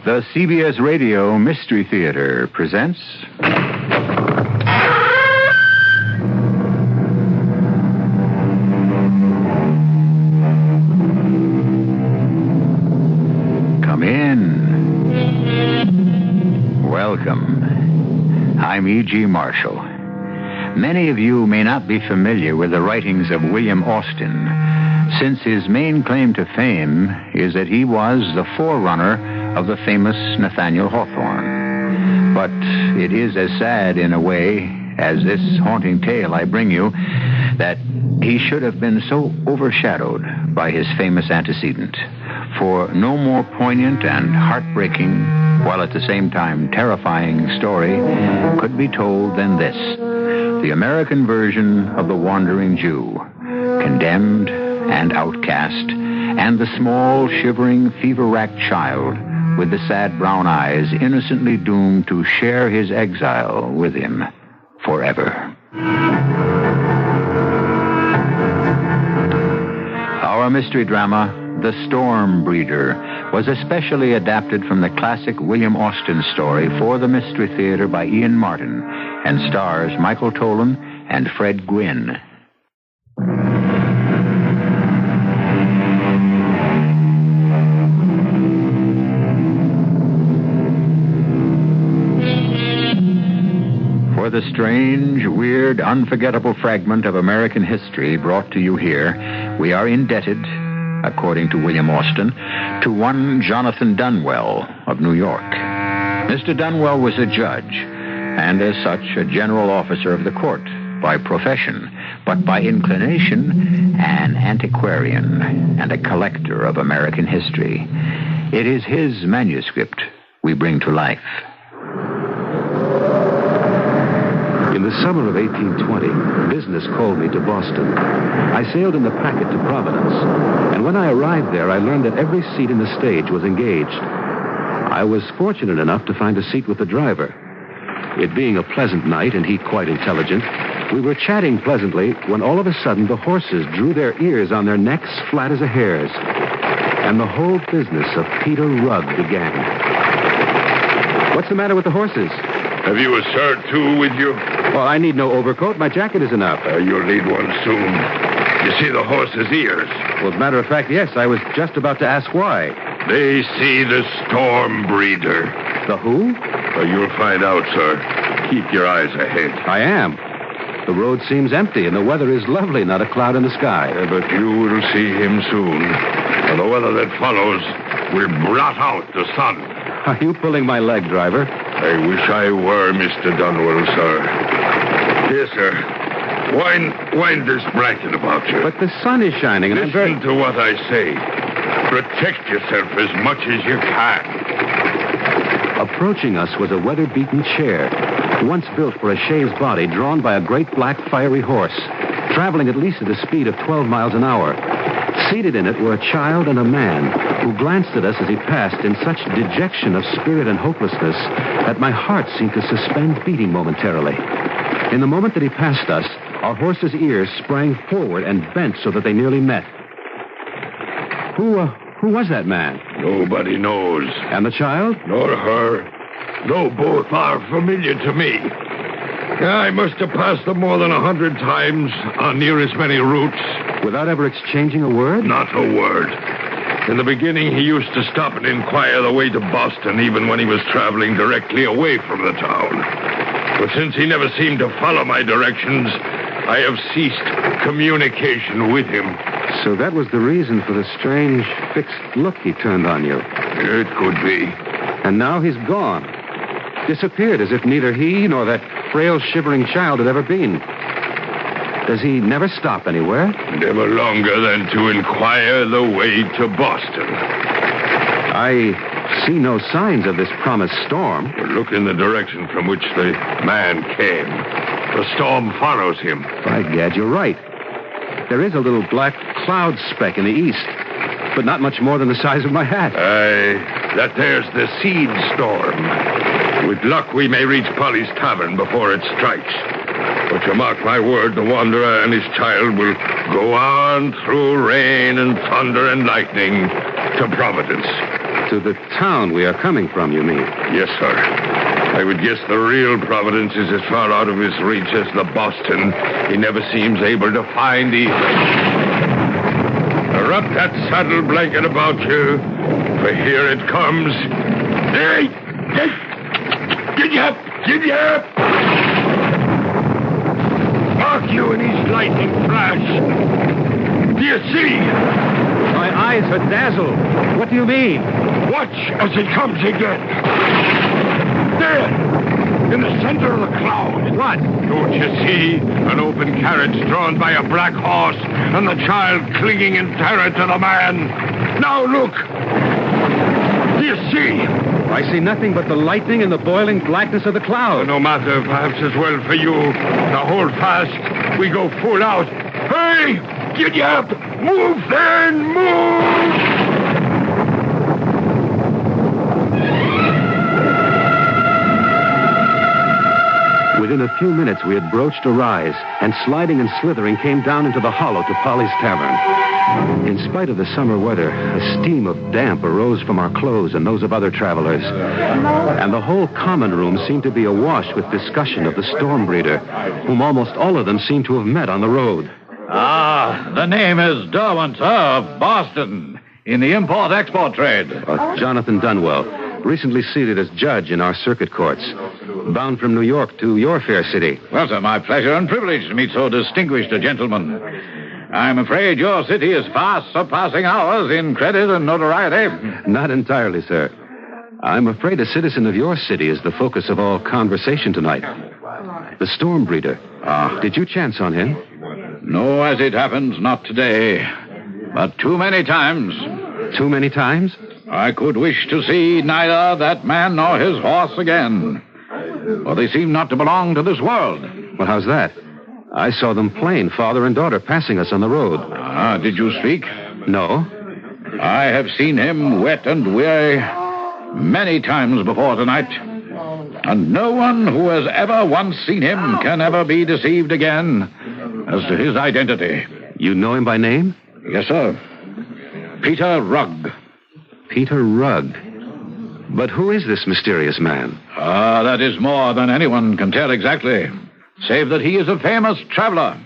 The CBS Radio Mystery Theater presents... Come in. Welcome. I'm E.G. Marshall. Many of you may not be familiar with the writings of William Austin, since his main claim to fame is that he was the forerunner of the famous Nathaniel Hawthorne. But it is as sad in a way as this haunting tale I bring you that he should have been so overshadowed by his famous antecedent. For no more poignant and heartbreaking, while at the same time terrifying story could be told than this. The American version of the Wandering Jew, condemned and outcast, and the small, shivering, fever-racked child with the sad brown eyes innocently doomed to share his exile with him forever. Our mystery drama, The Storm Breeder, was especially adapted from the classic William Austin story for the Mystery Theater by Ian Martin and stars Michael Tolan and Fred Gwynne. For the strange, weird, unforgettable fragment of American history brought to you here, we are indebted, according to William Austin, to one Jonathan Dunwell of New York. Mr. Dunwell was a judge, and as such a general officer of the court by profession, but by inclination an antiquarian and a collector of American history. It is his manuscript we bring to life. In the summer of 1820, business called me to Boston. I sailed in the Packet to Providence, and when I arrived there, I learned that every seat in the stage was engaged. I was fortunate enough to find a seat with the driver. It being a pleasant night and he quite intelligent, we were chatting pleasantly when all of a sudden the horses drew their ears on their necks flat as a hare's, and the whole business of Peter Rugg began. What's the matter with the horses? Have you a shirt, too, with you? Well, I need no overcoat. My jacket is enough. You'll need one soon. You see the horse's ears? Well, as a matter of fact, yes. I was just about to ask why. They see the Storm Breeder. The who? You'll find out, sir. Keep your eyes ahead. I am. The road seems empty, and the weather is lovely, not a cloud in the sky. But you will see him soon. And the weather that follows will blot out the sun. Are you pulling my leg, driver? I wish I were, Mr. Dunwell, sir. Here, sir. Wind this blanket about you. But the sun is shining, and Listen to what I say. Protect yourself as much as you can. Approaching us was a weather-beaten chair, once built for a chaise body drawn by a great black fiery horse, traveling at least at a speed of 12 miles an hour. Seated in it were a child and a man who glanced at us as he passed in such dejection of spirit and hopelessness that my heart seemed to suspend beating momentarily. In the moment that he passed us, our horses' ears sprang forward and bent so that they nearly met. Who was that man? Nobody knows. And the child? Nor her. No, both are familiar to me. I must have passed them more than 100 times on near as many routes. Without ever exchanging a word? Not a word. In the beginning, he used to stop and inquire the way to Boston, even when he was traveling directly away from the town. But since he never seemed to follow my directions, I have ceased communication with him. So that was the reason for the strange, fixed look he turned on you. It could be. And now he's gone. Disappeared as if neither he nor that frail, shivering child had ever been. Does he never stop anywhere? Never longer than to inquire the way to Boston. I see no signs of this promised storm. Look in the direction from which the man came. The storm follows him. By gad, you're right. There is a little black cloud speck in the east, but not much more than the size of my hat. That there's the seed storm. With luck, we may reach Polly's Tavern before it strikes. But you mark my word, the wanderer and his child will go on through rain and thunder and lightning to Providence. To the town we are coming from, you mean? Yes, sir. I would guess the real Providence is as far out of his reach as the Boston he never seems able to find Wrap that saddle blanket about you, for here it comes. Hey! Giddy up! Mark you in his lightning flash. Do you see? My eyes are dazzled. What do you mean? Watch as it comes again. There! In the center of the cloud. What? Don't you see? An open carriage drawn by a black horse and the child clinging in terror to the man. Now look. Do you see? I see nothing but the lightning and the boiling blackness of the cloud. No matter, perhaps as well for you. Now hold fast. We go full out. Hey! Giddy up! Move then! Move! Within a few minutes, we had broached a rise, and sliding and slithering came down into the hollow to Polly's Tavern. In spite of the summer weather, a steam of damp arose from our clothes and those of other travelers. And the whole common room seemed to be awash with discussion of the storm breeder, whom almost all of them seemed to have met on the road. The name is Derwent, sir, of Boston, in the import-export trade. Jonathan Dunwell, recently seated as judge in our circuit courts, bound from New York to your fair city. Well, sir, my pleasure and privilege to meet so distinguished a gentleman. I'm afraid your city is fast surpassing ours in credit and notoriety. Not entirely, sir. I'm afraid a citizen of your city is the focus of all conversation tonight. The storm breeder. Did you chance on him? No, as it happens, not today. But too many times. Too many times? I could wish to see neither that man nor his horse again. For they seem not to belong to this world. Well, how's that? I saw them plain, father and daughter, passing us on the road. Did you speak? No. I have seen him wet and weary many times before tonight. And no one who has ever once seen him can ever be deceived again as to his identity. You know him by name? Yes, sir. Peter Rugg. Peter Rugg. But who is this mysterious man? That is more than anyone can tell exactly, save that he is a famous traveler,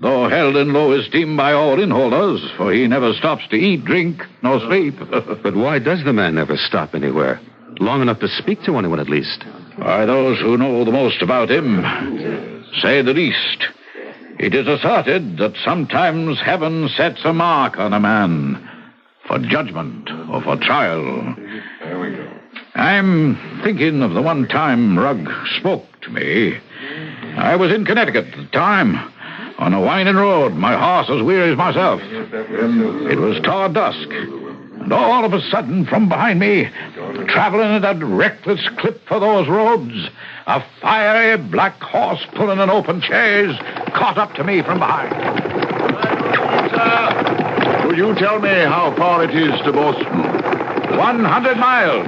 though held in low esteem by all innholders, for he never stops to eat, drink, nor sleep. But why does the man never stop anywhere? Long enough to speak to anyone, at least. Why, those who know the most about him say the least. It is asserted that sometimes heaven sets a mark on a man for judgment or for trial. I'm thinking of the one time Rugg spoke to me. I was in Connecticut at the time, on a winding road, my horse as weary as myself. It was toward dusk, and all of a sudden, from behind me, traveling at a reckless clip for those roads, a fiery black horse pulling an open chaise caught up to me from behind. Sir, will you tell me how far it is to Boston? 100 miles.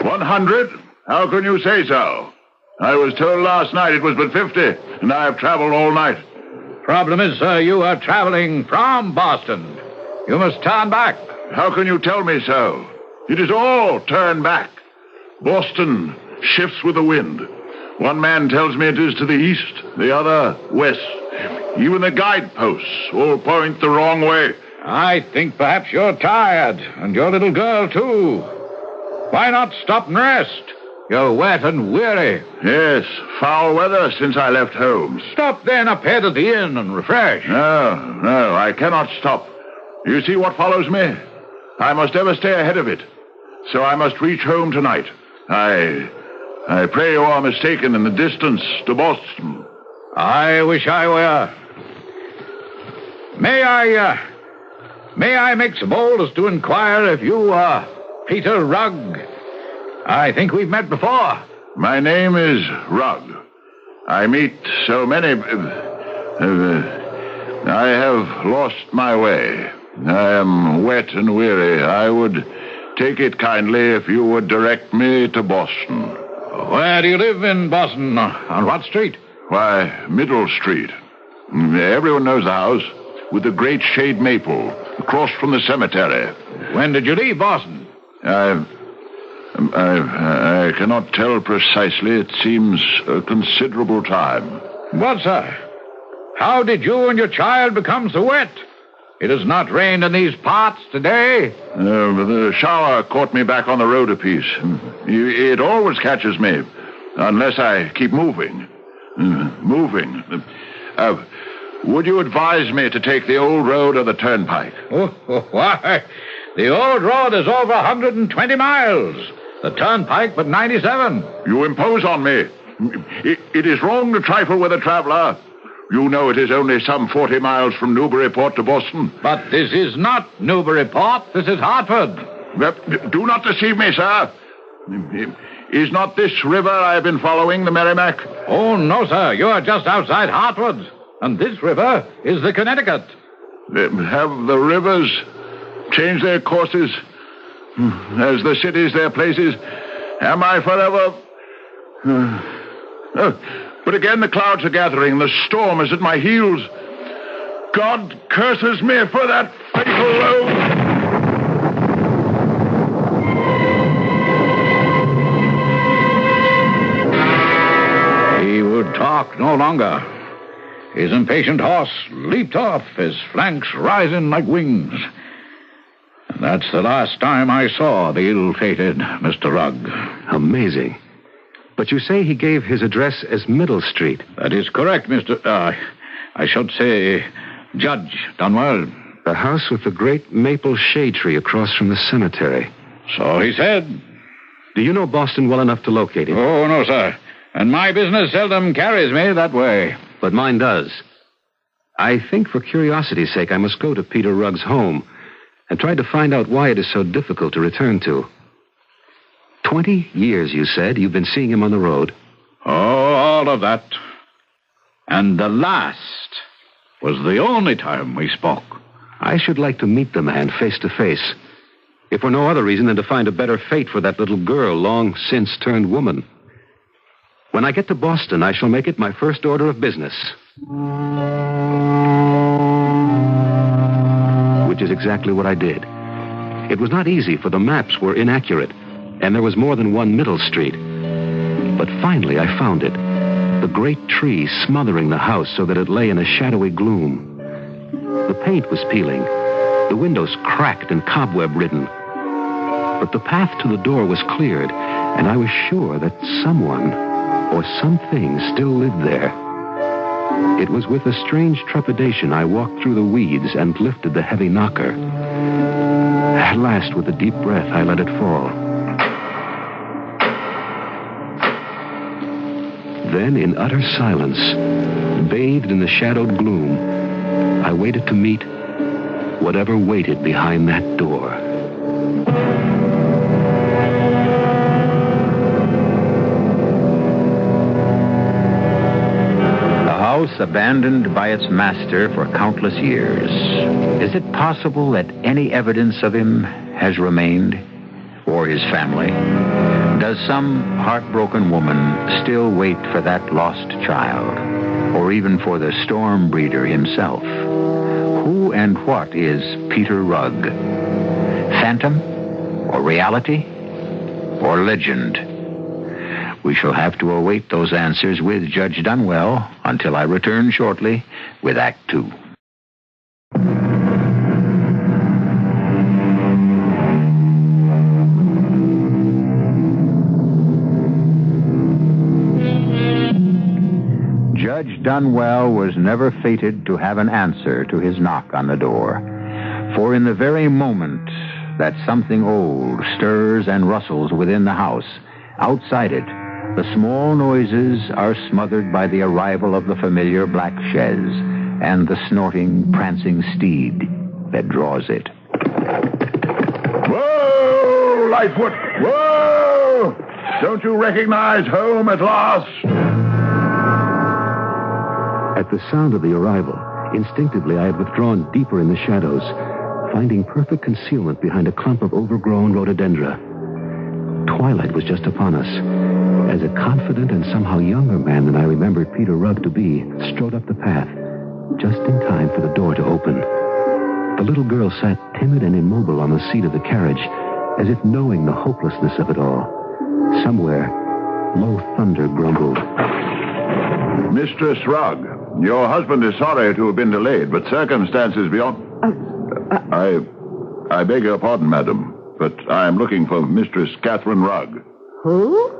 100? How can you say so? I was told last night it was but 50, and I have traveled all night. Problem is, sir, you are traveling from Boston. You must turn back. How can you tell me so? It is all turn back. Boston shifts with the wind. One man tells me it is to the east, the other west. Even the guideposts all point the wrong way. I think perhaps you're tired, and your little girl, too. Why not stop and rest? You're wet and weary. Yes, foul weather since I left home. Stop then up ahead at the inn and refresh. No, I cannot stop. You see what follows me? I must ever stay ahead of it. So I must reach home tonight. I pray you are mistaken in the distance to Boston. I wish I were. May I make so bold as to inquire if you are Peter Rugg? I think we've met before. My name is Rugg. I meet so many... I have lost my way. I am wet and weary. I would take it kindly if you would direct me to Boston. Where do you live in Boston? On what street? Why, Middle Street. Everyone knows the house, with the great shade maple, across from the cemetery. When did you leave Boston? I cannot tell precisely. It seems a considerable time. What, sir? How did you and your child become so wet? It has not rained in these parts today. The shower caught me back on the road a piece. It always catches me, unless I keep moving. Moving. Would you advise me to take the old road or the turnpike? Why, the old road is over 120 miles. The turnpike but 97. You impose on me. It is wrong to trifle with a traveler. You know it is only some 40 miles from Newburyport to Boston. But this is not Newburyport. This is Hartford. Do not deceive me, sir. Is not this river I have been following the Merrimack? Oh, no, sir. You are just outside Hartford. And this river is the Connecticut. Have the rivers changed their courses as the cities their places? Am I forever... But again the clouds are gathering. The storm is at my heels. God curses me for that fatal road. He would talk no longer. His impatient horse leaped off, his flanks rising like wings. And that's the last time I saw the ill-fated Mr. Rugg. Amazing. But you say he gave his address as Middle Street. That is correct, I should say Judge Dunwell. The house with the great maple shade tree across from the cemetery. So he said. Do you know Boston well enough to locate him? Oh, no, sir. And my business seldom carries me that way. But mine does. I think for curiosity's sake I must go to Peter Rugg's home and try to find out why it is so difficult to return to. 20 years, you said, you've been seeing him on the road. Oh, all of that. And the last was the only time we spoke. I should like to meet the man face to face, if for no other reason than to find a better fate for that little girl long since turned woman. When I get to Boston, I shall make it my first order of business. Which is exactly what I did. It was not easy, for the maps were inaccurate, and there was more than one Middle Street. But finally I found it. The great tree smothering the house so that it lay in a shadowy gloom. The paint was peeling. The windows cracked and cobweb-ridden. But the path to the door was cleared, and I was sure that someone or something still lived there. It was with a strange trepidation I walked through the weeds and lifted the heavy knocker. At last, with a deep breath, I let it fall. Then, in utter silence, bathed in the shadowed gloom, I waited to meet whatever waited behind that door. A house abandoned by its master for countless years. Is it possible that any evidence of him has remained, or his family? Does some heartbroken woman still wait for that lost child, or even for the storm breeder himself? Who and what is Peter Rugg? Phantom, or reality, or legend? We shall have to await those answers with Judge Dunwell until I return shortly with Act 2. Judge Dunwell was never fated to have an answer to his knock on the door. For in the very moment that something old stirs and rustles within the house, outside it, the small noises are smothered by the arrival of the familiar black chaise and the snorting, prancing steed that draws it. Whoa, Lightfoot! Whoa! Don't you recognize home at last? At the sound of the arrival, instinctively I had withdrawn deeper in the shadows, finding perfect concealment behind a clump of overgrown rhododendra. Twilight was just upon us, as a confident and somehow younger man than I remembered Peter Rugg to be strode up the path, just in time for the door to open. The little girl sat timid and immobile on the seat of the carriage, as if knowing the hopelessness of it all. Somewhere, low thunder grumbled. Mistress Rugg, your husband is sorry to have been delayed, but circumstances beyond... I beg your pardon, madam, but I am looking for Mistress Catherine Rugg. Who?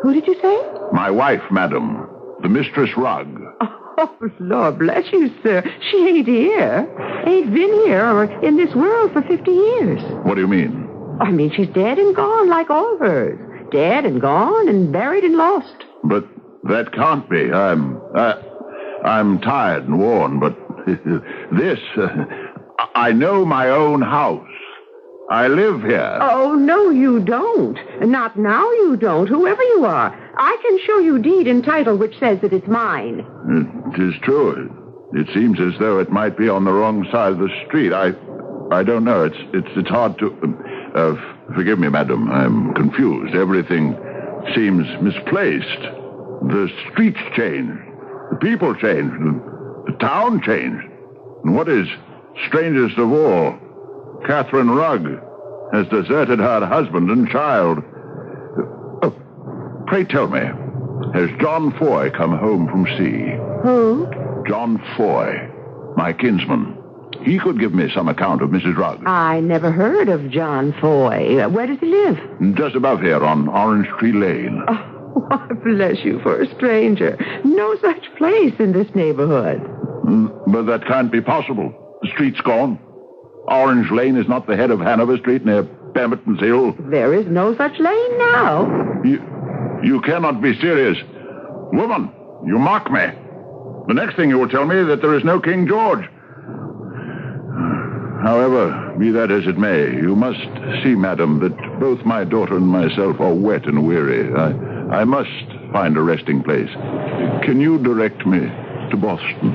Who did you say? My wife, madam, the Mistress Rugg. Oh, Lord bless you, sir. She ain't here. Ain't been here or in this world for 50 years. What do you mean? I mean, she's dead and gone like all of hers. Dead and gone and buried and lost. But that can't be. I'm tired and worn, but this... I know my own house. I live here. Oh, no, you don't. Not now, you don't, whoever you are. I can show you deed and title which says that it's mine. It is true. It seems as though it might be on the wrong side of the street. I don't know. It's hard to... forgive me, madam. I'm confused. Everything seems misplaced. The streets changed. The people changed. The town changed. And what is strangest of all, Catherine Rugg has deserted her husband and child. Oh, pray tell me, has John Foy come home from sea? Who? John Foy, my kinsman. He could give me some account of Mrs. Rugg. I never heard of John Foy. Where does he live? Just above here on Orange Tree Lane. Oh, bless you for a stranger. No such place in this neighborhood. But that can't be possible. The street's gone. Orange Lane is not the head of Hanover Street near Pemberton's Hill. There is no such lane now. You cannot be serious. Woman, you mock me. The next thing you will tell me is that there is no King George. However, be that as it may, you must see, madam, that both my daughter and myself are wet and weary. I must find a resting place. Can you direct me to Boston?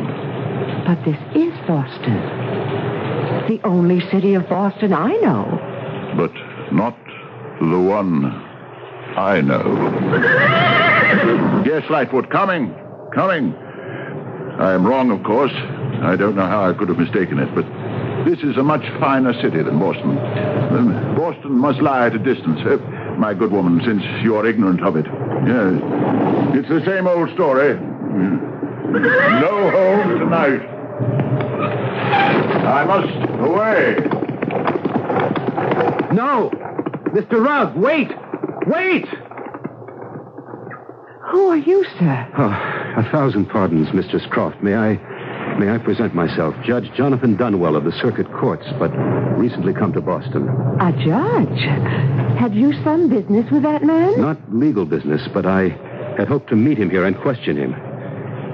But this is Boston. The only city of Boston I know. But not the one I know. Yes, Lightfoot, coming. I am wrong, of course. I don't know how I could have mistaken it, but this is a much finer city than Boston. Boston must lie at a distance. My good woman, since you are ignorant of it. Yes. It's the same old story. No home tonight. I must away. No! Mr. Rugg, wait! Wait! Who are you, sir? Oh, 1,000 pardons, Mistress Croft. May I present myself? Judge Jonathan Dunwell of the Circuit Courts, but recently come to Boston. A judge? Have you some business with that man? Not legal business, but I had hoped to meet him here and question him.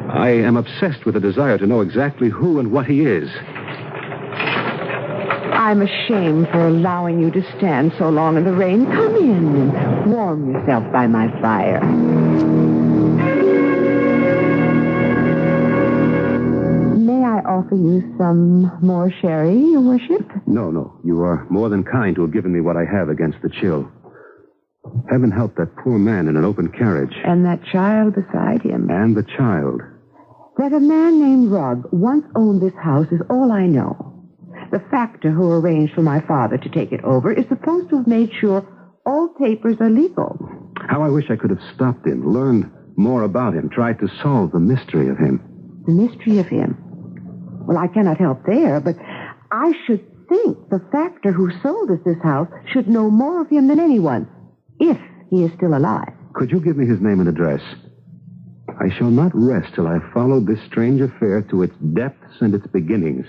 I am obsessed with a desire to know exactly who and what he is. I'm ashamed for allowing you to stand so long in the rain. Come in and warm yourself by my fire. May I offer you some more sherry, Your Worship? No. You are more than kind to have given me what I have against the chill. Heaven help that poor man in an open carriage. And that child beside him. And the child. That a man named Rugg once owned this house is all I know. The factor who arranged for my father to take it over is supposed to have made sure all papers are legal. How I wish I could have stopped him, learned more about him, tried to solve the mystery of him. The mystery of him? Well, I cannot help there, but I should think the factor who sold us this house should know more of him than anyone, if he is still alive. Could you give me his name and address? I shall not rest till I have followed this strange affair to its depths and its beginnings.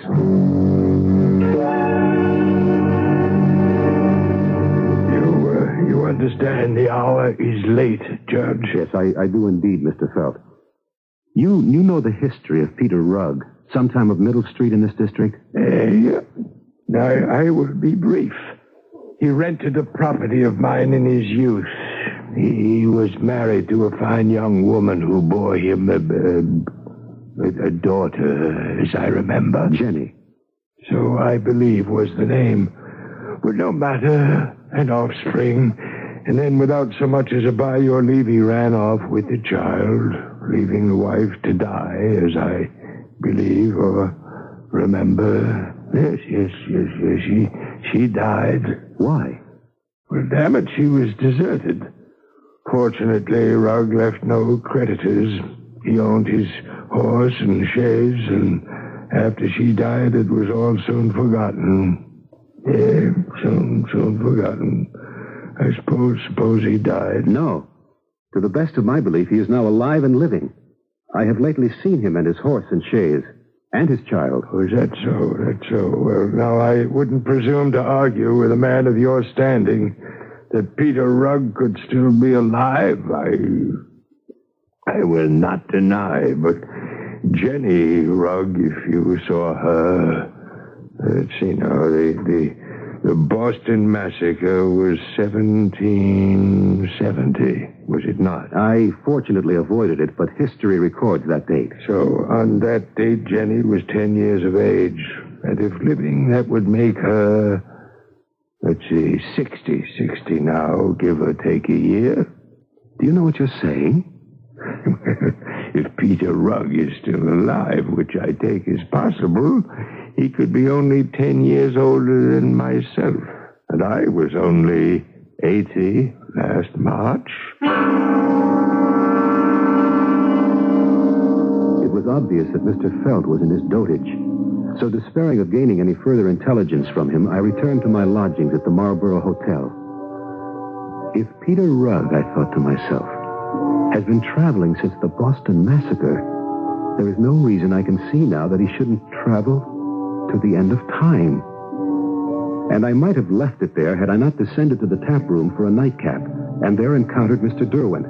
You understand the hour is late, Judge? Yes, I do indeed, Mr. Felt. You know the history of Peter Rugg, sometime of Middle Street in this district? Yeah. I will be brief. He rented a property of mine in his youth. He was married to a fine young woman who bore him a daughter, as I remember. Jenny. So I believe was the name. But no matter, an offspring. And then without so much as a by your leave, he ran off with the child, leaving the wife to die, as I believe or remember. Yes. She died. Why? Well, damn it, she was deserted. Fortunately, Rugg left no creditors. He owned his horse and chaise, and after she died, it was all soon forgotten. Yeah, soon forgotten. I suppose he died. No. To the best of my belief, he is now alive and living. I have lately seen him and his horse and chaise, and his child. Oh, is that so? That's so. Well, now, I wouldn't presume to argue with a man of your standing that Peter Rugg could still be alive. I will not deny, but Jenny Rugg, if you saw her... Let's see now, the Boston Massacre was 1770, was it not? I fortunately avoided it, but history records that date. So, on that date, Jenny was 10 years of age. And if living, that would make her, let's see, 60 now, give or take a year. Do you know what you're saying? If Peter Rugg is still alive, which I take as possible, he could be only 10 years older than myself. And I was only 80 last March. It was obvious that Mr. Felt was in his dotage. So despairing of gaining any further intelligence from him, I returned to my lodgings at the Marlborough Hotel. If Peter Rugg, I thought to myself, has been traveling since the Boston Massacre, there is no reason I can see now that he shouldn't travel to the end of time. And I might have left it there had I not descended to the tap room for a nightcap, and there encountered Mr. Derwent.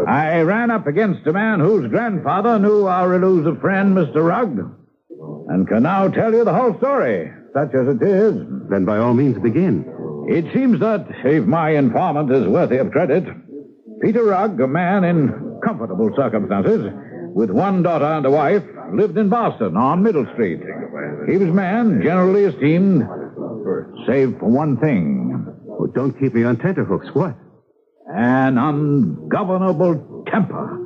I ran up against a man whose grandfather knew our elusive friend, Mr. Rugg, and can now tell you the whole story, such as it is. Then by all means begin. It seems that, if my informant is worthy of credit, Peter Rugg, a man in comfortable circumstances, with one daughter and a wife, lived in Boston on Middle Street. He was a man generally esteemed, save for one thing. Oh, don't keep me on tenterhooks. What? An ungovernable temper,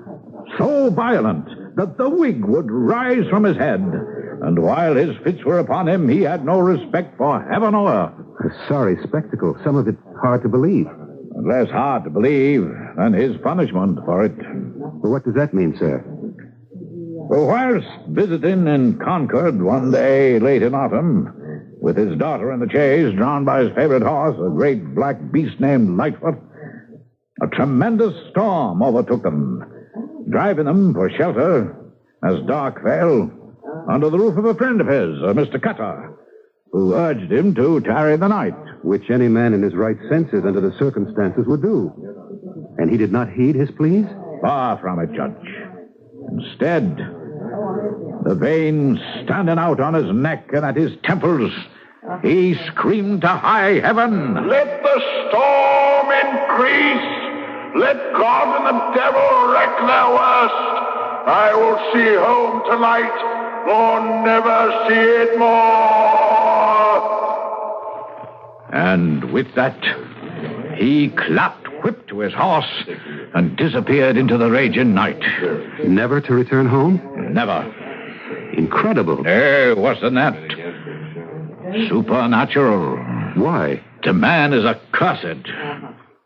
so violent that the wig would rise from his head, and while his fits were upon him, he had no respect for heaven or earth. A sorry spectacle, some of it hard to believe. Less hard to believe than his punishment for it. Well, what does that mean, sir? Well, whilst visiting in Concord one day late in autumn, with his daughter in the chaise, drawn by his favorite horse, a great black beast named Lightfoot, a tremendous storm overtook them, driving them for shelter, as dark fell, under the roof of a friend of his, Mr. Cutter, who urged him to tarry the night. Which any man in his right senses under the circumstances would do. And he did not heed his pleas? Far from it, Judge. Instead, the veins standing out on his neck and at his temples, he screamed to high heaven. Let the storm increase. Let God and the devil wreak their worst. I will see home tonight, or never see it more. And with that, he clapped whip to his horse and disappeared into the raging night. Never to return home? Never. Incredible. Worse than that. Supernatural. Why? The man is accursed.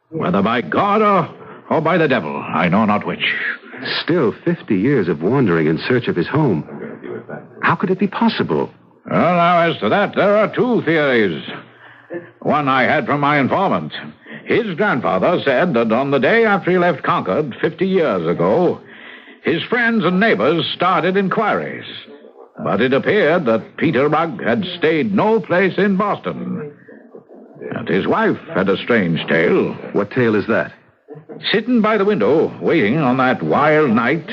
Whether by God or by the devil, I know not which. Still 50 years of wandering in search of his home. How could it be possible? Well, now, as to that, there are two theories. One I had from my informant. His grandfather said that on the day after he left Concord 50 years ago, his friends and neighbors started inquiries. But it appeared that Peter Rugg had stayed no place in Boston. And his wife had a strange tale. What tale is that? Sitting by the window, waiting on that wild night,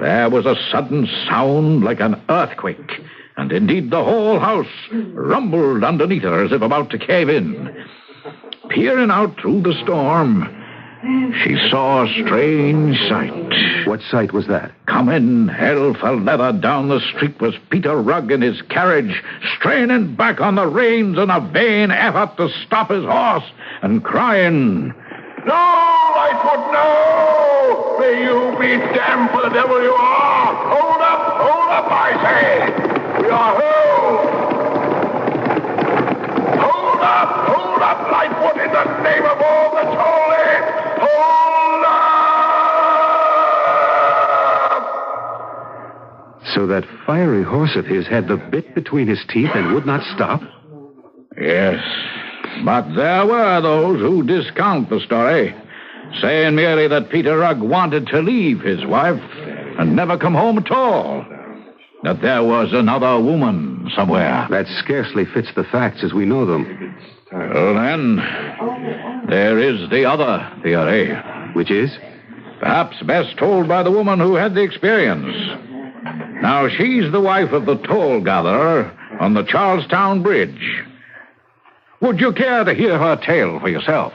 there was a sudden sound like an earthquake. And indeed the whole house rumbled underneath her as if about to cave in. Peering out through the storm, she saw a strange sight. What sight was that? Coming hell for leather down the street was Peter Rugg in his carriage, straining back on the reins in a vain effort to stop his horse, and crying, No, Lightfoot, no! May you be damned for the devil you are! Hold up, I say! We are home! Hold up! Hold up, Lightfoot, in the name of all that's holy! Hold up! So that fiery horse of his had the bit between his teeth and would not stop? Yes, but there were those who discount the story, saying merely that Peter Rugg wanted to leave his wife and never come home at all. That there was another woman somewhere. That scarcely fits the facts as we know them. Well, then, there is the other theory. Which is? Perhaps best told by the woman who had the experience. Now, she's the wife of the toll gatherer on the Charlestown Bridge. Would you care to hear her tale for yourself?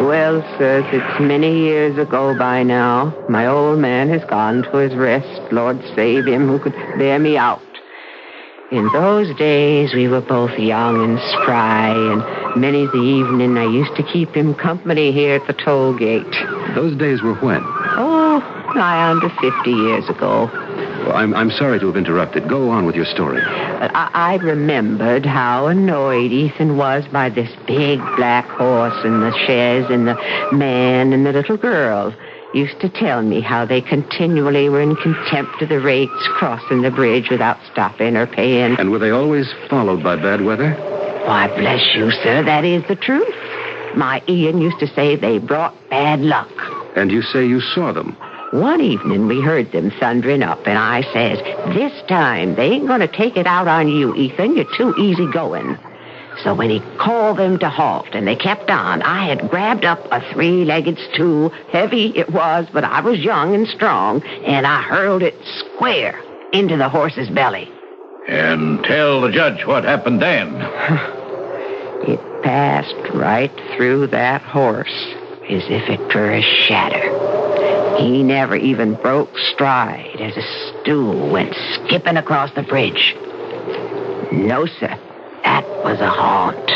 Well, sirs, it's many years ago by now. My old man has gone to his rest. Lord save him who could bear me out. In those days, we were both young and spry, and many's the evening I used to keep him company here at the toll gate. Those days were when? Oh, nigh under 50 years ago. Well, I'm sorry to have interrupted. Go on with your story. But I remembered how annoyed Ethan was by this big black horse and the chaise and the man and the little girl. Used to tell me how they continually were in contempt of the rates crossing the bridge without stopping or paying. And were they always followed by bad weather? Why, bless you, sir, that is the truth. My Ian used to say they brought bad luck. And you say you saw them? One evening we heard them thundering up, and I says, this time they ain't going to take it out on you, Ethan. You're too easy going. So when he called them to halt and they kept on, I had grabbed up a three-legged stool. Heavy it was, but I was young and strong, and I hurled it square into the horse's belly. And tell the judge what happened then. It passed right through that horse as if it were a shadow. He never even broke stride as a stool went skipping across the bridge. No, sir. That was a haunt.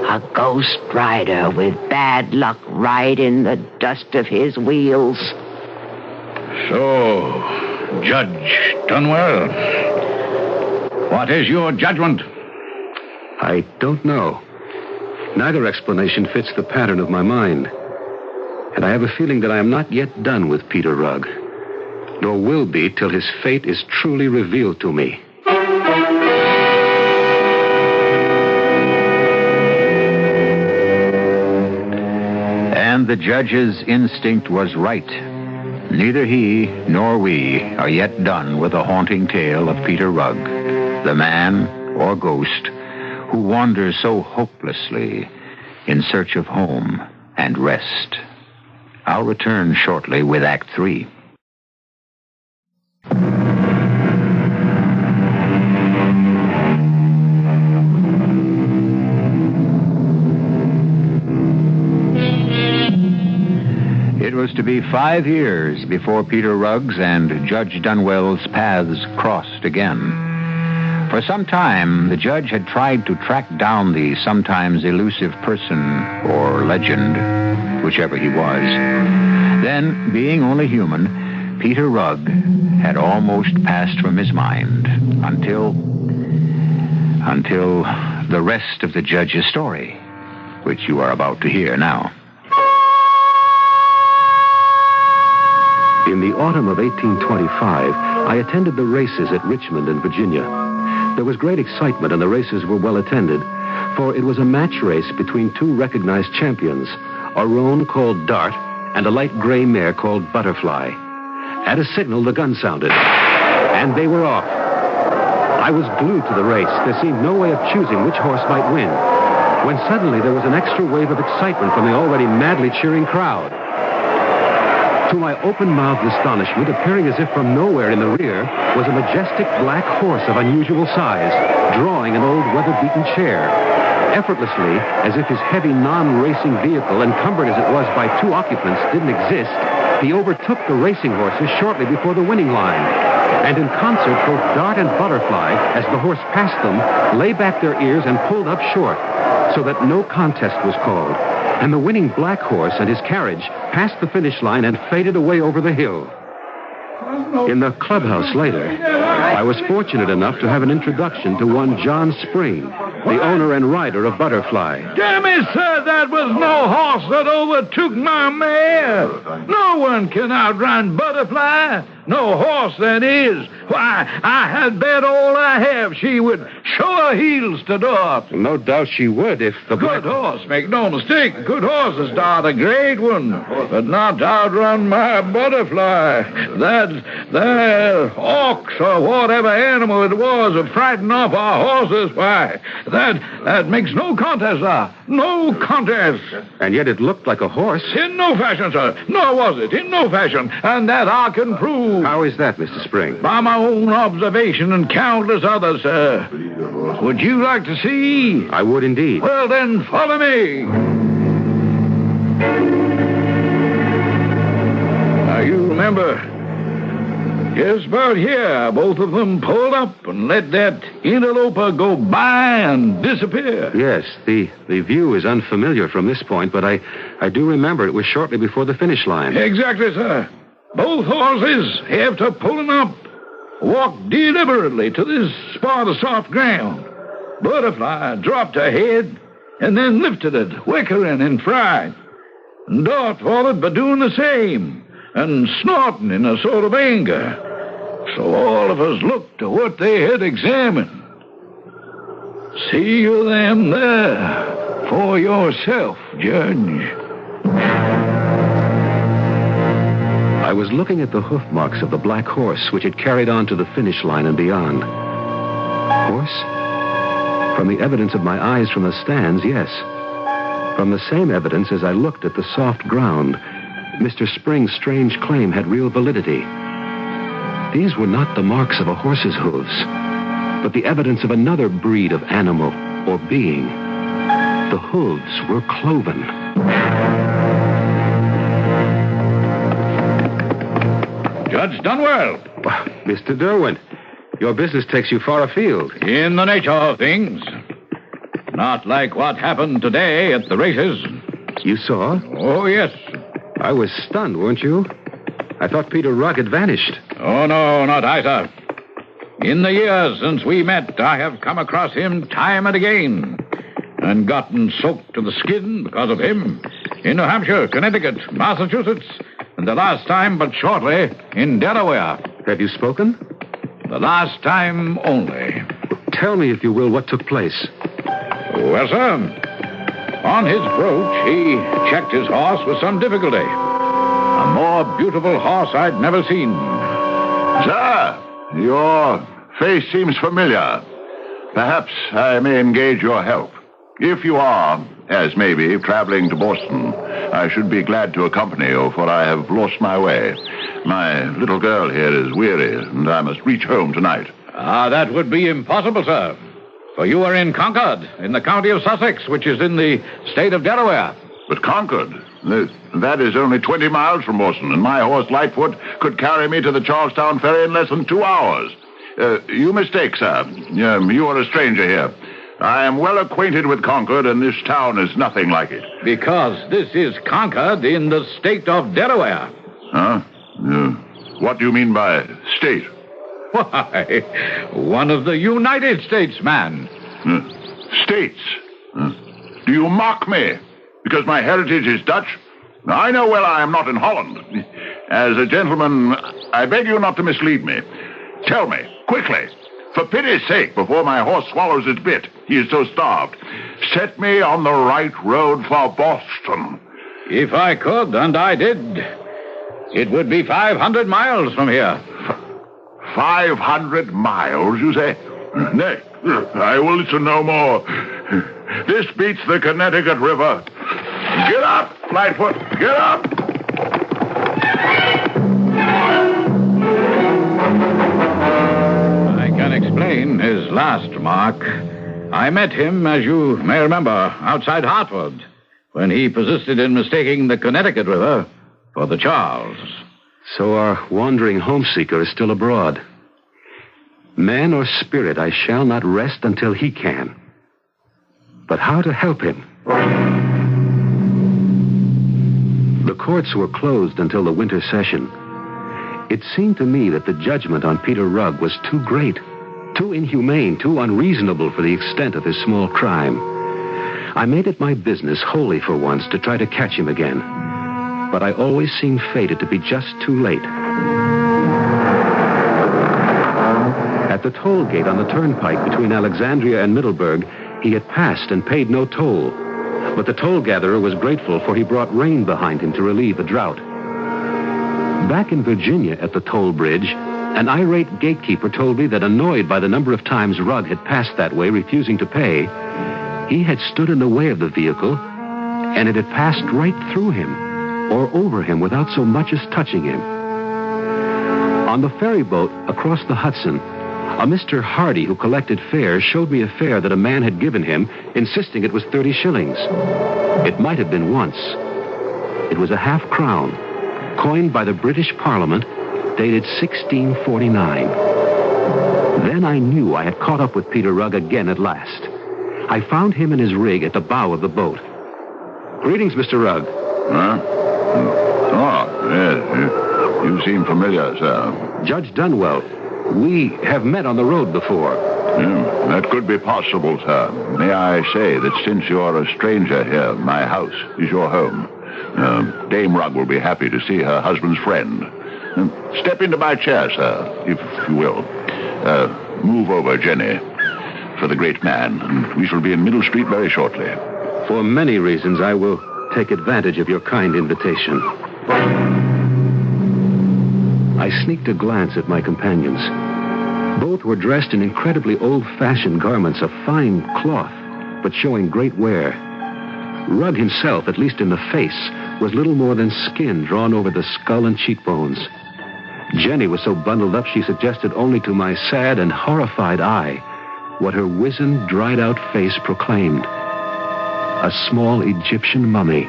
A ghost rider with bad luck right in the dust of his wheels. So, Judge Dunwell, what is your judgment? I don't know. Neither explanation fits the pattern of my mind. And I have a feeling that I am not yet done with Peter Rugg, nor will be till his fate is truly revealed to me. And the judge's instinct was right. Neither he nor we are yet done with the haunting tale of Peter Rugg, the man or ghost who wanders so hopelessly in search of home and rest. I'll return shortly with Act 3. It was to be 5 years before Peter Rugg's and Judge Dunwell's paths crossed again. For some time, the judge had tried to track down the sometimes elusive person or legend, whichever he was. Then, being only human, Peter Rugg had almost passed from his mind until the rest of the judge's story, which you are about to hear now. In the autumn of 1825, I attended the races at Richmond in Virginia. There was great excitement, and the races were well attended, for it was a match race between two recognized champions, a roan called Dart and a light gray mare called Butterfly. At a signal, the gun sounded, and they were off. I was glued to the race. There seemed no way of choosing which horse might win, when suddenly there was an extra wave of excitement from the already madly cheering crowd. To my open-mouthed astonishment, appearing as if from nowhere in the rear, was a majestic black horse of unusual size, drawing an old weather-beaten chair. Effortlessly, as if his heavy non-racing vehicle, encumbered as it was by two occupants, didn't exist, he overtook the racing horses shortly before the winning line. And in concert, both Dart and Butterfly, as the horse passed them, lay back their ears and pulled up short, so that no contest was called. And the winning black horse and his carriage passed the finish line and faded away over the hill. In the clubhouse later, I was fortunate enough to have an introduction to one John Spring, the owner and rider of Butterfly. Damn it, sir, that was no horse that overtook my mare. No one can outrun Butterfly. No horse, that is. Why, I had bet all I have she would show her heels to Dot. No doubt she would if the Good horse, make no mistake. Good horse is Dot, a great one. But not to outrun my Butterfly. That ox or whatever animal it was that frightened off our horses, why, that makes no contest, sir. No contest. And yet it looked like a horse. In no fashion, sir. Nor was it. In no fashion. And that I can prove. How is that, Mr. Spring? By my own observation and countless others, sir. Would you like to see? I would indeed. Well, then, follow me. Now, you remember, just about here, both of them pulled up and let that interloper go by and disappear. Yes, the view is unfamiliar from this point, but I do remember it was shortly before the finish line. Exactly, sir. Both horses, after pulling up, walked deliberately to this spot of soft ground. Butterfly dropped her head and then lifted it, whickering in fright. And Dot followed by doing the same and snorting in a sort of anger. So all of us looked to what they had examined. See you them there for yourself, Judge. I was looking at the hoof marks of the black horse, which had carried on to the finish line and beyond. Horse? From the evidence of my eyes from the stands, yes. From the same evidence as I looked at the soft ground, Mr. Spring's strange claim had real validity. These were not the marks of a horse's hooves, but the evidence of another breed of animal or being. The hooves were cloven. Judge Dunwell. Mr. Derwent, your business takes you far afield. In the nature of things. Not like what happened today at the races. You saw? Oh, yes. I was stunned, weren't you? I thought Peter Rugg had vanished. Oh, no, not I, sir. In the years since we met, I have come across him time and again and gotten soaked to the skin because of him in New Hampshire, Connecticut, Massachusetts, and the last time, but shortly, in Delaware. Have you spoken? The last time only. Tell me, if you will, what took place. Well, sir, on his approach, he checked his horse with some difficulty. A more beautiful horse I'd never seen. Sir, your face seems familiar. Perhaps I may engage your help. If you are, as maybe, traveling to Boston, I should be glad to accompany you, for I have lost my way. My little girl here is weary, and I must reach home tonight. That would be impossible, sir. For you are in Concord, in the county of Sussex, which is in the state of Delaware. But Concord? That is only 20 miles from Boston, and my horse Lightfoot could carry me to the Charlestown ferry in less than 2 hours. You mistake, sir. You are a stranger here. I am well acquainted with Concord, and this town is nothing like it. Because this is Concord in the state of Delaware. Huh? What do you mean by state? Why, one of the United States, man. States? Do you mock me? Because my heritage is Dutch? I know well I am not in Holland. As a gentleman, I beg you not to mislead me. Tell me, quickly, for pity's sake, before my horse swallows its bit, he is so starved, set me on the right road for Boston. If I could, and I did, it would be 500 miles from here. 500 miles, you say? Nay, I will listen no more. This beats the Connecticut River. Get up, Lightfoot, get up! I can explain his last remark. I met him, as you may remember, outside Hartford, when he persisted in mistaking the Connecticut River for the Charles. So our wandering homeseeker is still abroad. Man or spirit, I shall not rest until he can. But how to help him? The courts were closed until the winter session. It seemed to me that the judgment on Peter Rugg was too great, too inhumane, too unreasonable for the extent of his small crime. I made it my business, wholly for once, to try to catch him again. But I always seemed fated to be just too late. At the toll gate on the turnpike between Alexandria and Middleburg, he had passed and paid no toll. But the toll gatherer was grateful, for he brought rain behind him to relieve the drought. Back in Virginia at the toll bridge, an irate gatekeeper told me that, annoyed by the number of times Rugg had passed that way refusing to pay, he had stood in the way of the vehicle, and it had passed right through him or over him without so much as touching him. On the ferry boat across the Hudson, a Mr. Hardy who collected fares showed me a fare that a man had given him, insisting it was 30 shillings. It might have been once. It was a half-crown, coined by the British Parliament, dated 1649. Then I knew I had caught up with Peter Rugg again at last. I found him in his rig at the bow of the boat. Greetings, Mr. Rugg. Huh? Oh, yes. You seem familiar, sir. Judge Dunwell. We have met on the road before. That could be possible, sir. May I say that since you're a stranger here, my house is your home. Dame Rugg will be happy to see her husband's friend. Step into my chair, sir, if you will. Move over, Jenny, for the great man, and we shall be in Middle Street very shortly. For many reasons, I will take advantage of your kind invitation. I sneaked a glance at my companions. Both were dressed in incredibly old-fashioned garments of fine cloth, but showing great wear. Rugg himself, at least in the face, was little more than skin drawn over the skull and cheekbones. Jenny was so bundled up she suggested only to my sad and horrified eye what her wizened, dried-out face proclaimed: a small Egyptian mummy.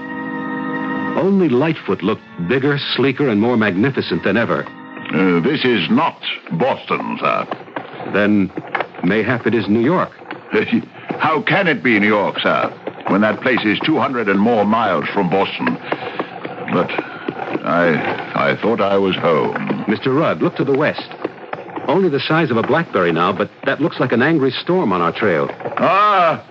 Only Lightfoot looked bigger, sleeker, and more magnificent than ever. This is not Boston, sir. Then mayhap it is New York. How can it be New York, sir, when that place is 200 and more miles from Boston? But I thought I was home. Mr. Rugg, look to the west. Only the size of a blackberry now, but that looks like an angry storm on our trail. Ah!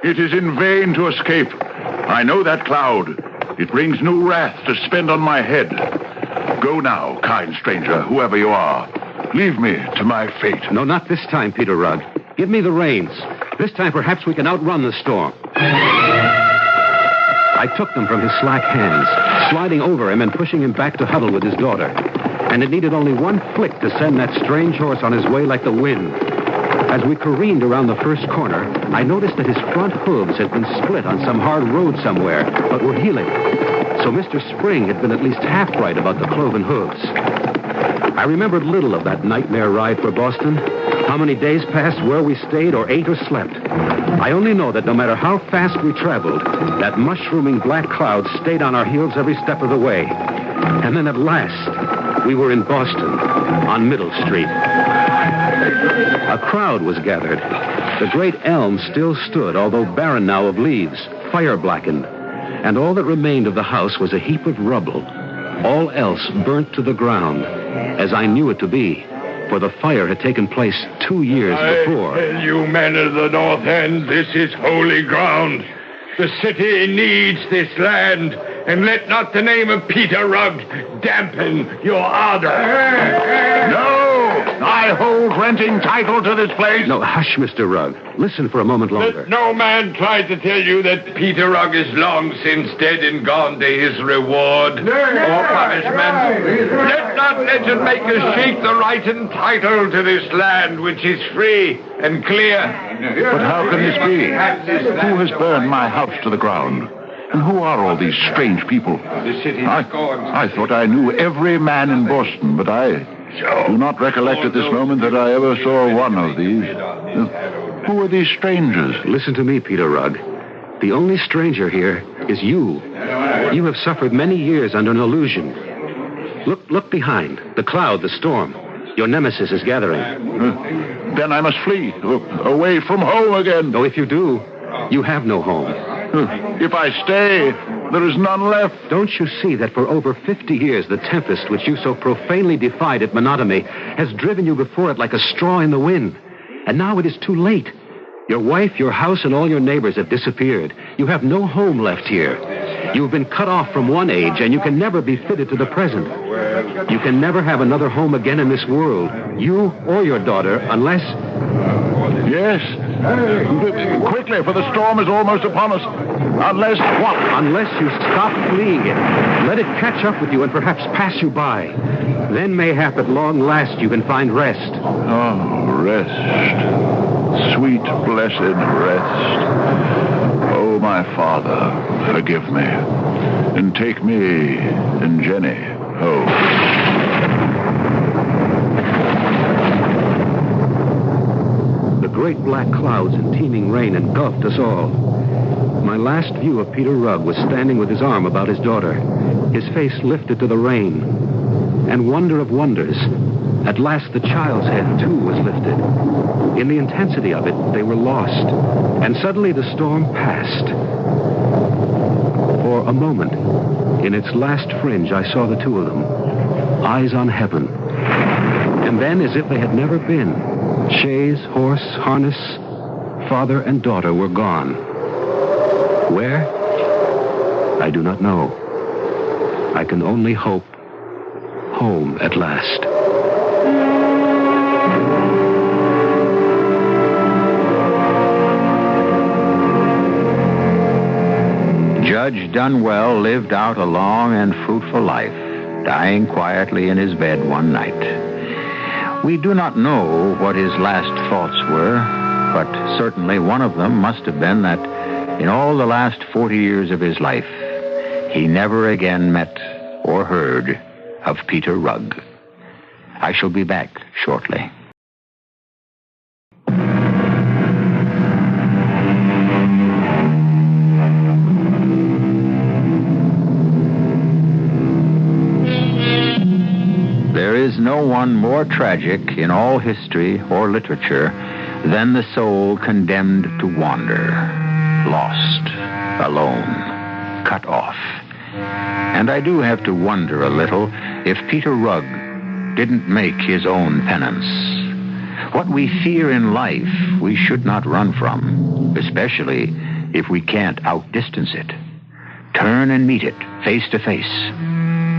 It is in vain to escape. I know that cloud. It brings new wrath to spend on my head. Go now, kind stranger, whoever you are. Leave me to my fate. No, not this time, Peter Rugg. Give me the reins. This time, perhaps we can outrun the storm. I took them from his slack hands, sliding over him and pushing him back to huddle with his daughter. And it needed only one flick to send that strange horse on his way like the wind. As we careened around the first corner, I noticed that his front hooves had been split on some hard road somewhere, but were healing. So Mr. Spring had been at least half right about the cloven hooves. I remembered little of that nightmare ride for Boston, how many days passed, where we stayed or ate or slept. I only know that no matter how fast we traveled, that mushrooming black cloud stayed on our heels every step of the way. And then at last, we were in Boston, on Middle Street. A crowd was gathered. The great elm still stood, although barren now of leaves, fire-blackened. And all that remained of the house was a heap of rubble. All else burnt to the ground, as I knew it to be, for the fire had taken place 2 years before. Tell you men of the North End, this is holy ground. The city needs this land, and let not the name of Peter Rugg dampen your ardor. No! I hold renting title to this place. No, hush, Mr. Rugg. Listen for a moment longer. Let no man try to tell you that Peter Rugg is long since dead and gone to his reward or punishment. Let not legend makers shake the right and title to this land, which is free and clear. But how can this be? Who has burned my house to the ground? And who are all these strange people? I thought I knew every man in Boston, but I do not recollect at this moment that I ever saw one of these. Who are these strangers? Listen to me, Peter Rugg. The only stranger here is you. You have suffered many years under an illusion. Look behind. The cloud, the storm. Your nemesis is gathering. Then I must flee, away from home again. Though if you do, you have no home. If I stay, there is none left. Don't you see that for over 50 years, the tempest which you so profanely defied at Monotony has driven you before it like a straw in the wind? And now it is too late. Your wife, your house, and all your neighbors have disappeared. You have no home left here. You've been cut off from one age, and you can never be fitted to the present. You can never have another home again in this world, you or your daughter, unless... Yes. Quickly, for the storm is almost upon us. Unless... What? Unless you stop fleeing it. Let it catch up with you and perhaps pass you by. Then, mayhap, at long last, you can find rest. Oh, rest. Sweet, blessed rest. Oh, my Father, forgive me. And take me and Jenny home. The great black clouds and teeming rain engulfed us all. My last view of Peter Rugg was standing with his arm about his daughter, his face lifted to the rain. And wonder of wonders, at last the child's head, too, was lifted. In the intensity of it, they were lost. And suddenly the storm passed. For a moment, in its last fringe, I saw the two of them, eyes on heaven. And then, as if they had never been, chaise, horse, harness, father and daughter were gone. Where? I do not know. I can only hope home at last. Judge Dunwell lived out a long and fruitful life, dying quietly in his bed one night. We do not know what his last thoughts were, but certainly one of them must have been that in all the last 40 years of his life, he never again met or heard of Peter Rugg. I shall be back shortly. There is no one more tragic in all history or literature than the soul condemned to wander, lost, alone, cut off. And I do have to wonder a little if Peter Rugg didn't make his own penance. What we fear in life, we should not run from, especially if we can't outdistance it. Turn and meet it face to face.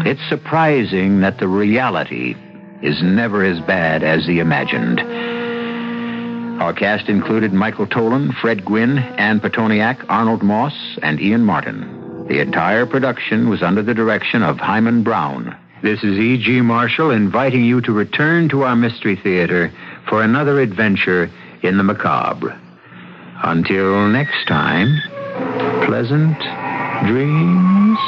It's surprising that the reality is never as bad as the imagined. Our cast included Michael Tolan, Fred Gwynne, Ann Petoniak, Arnold Moss, and Ian Martin. The entire production was under the direction of Hyman Brown. This is E.G. Marshall inviting you to return to our Mystery Theater for another adventure in the macabre. Until next time, pleasant dreams.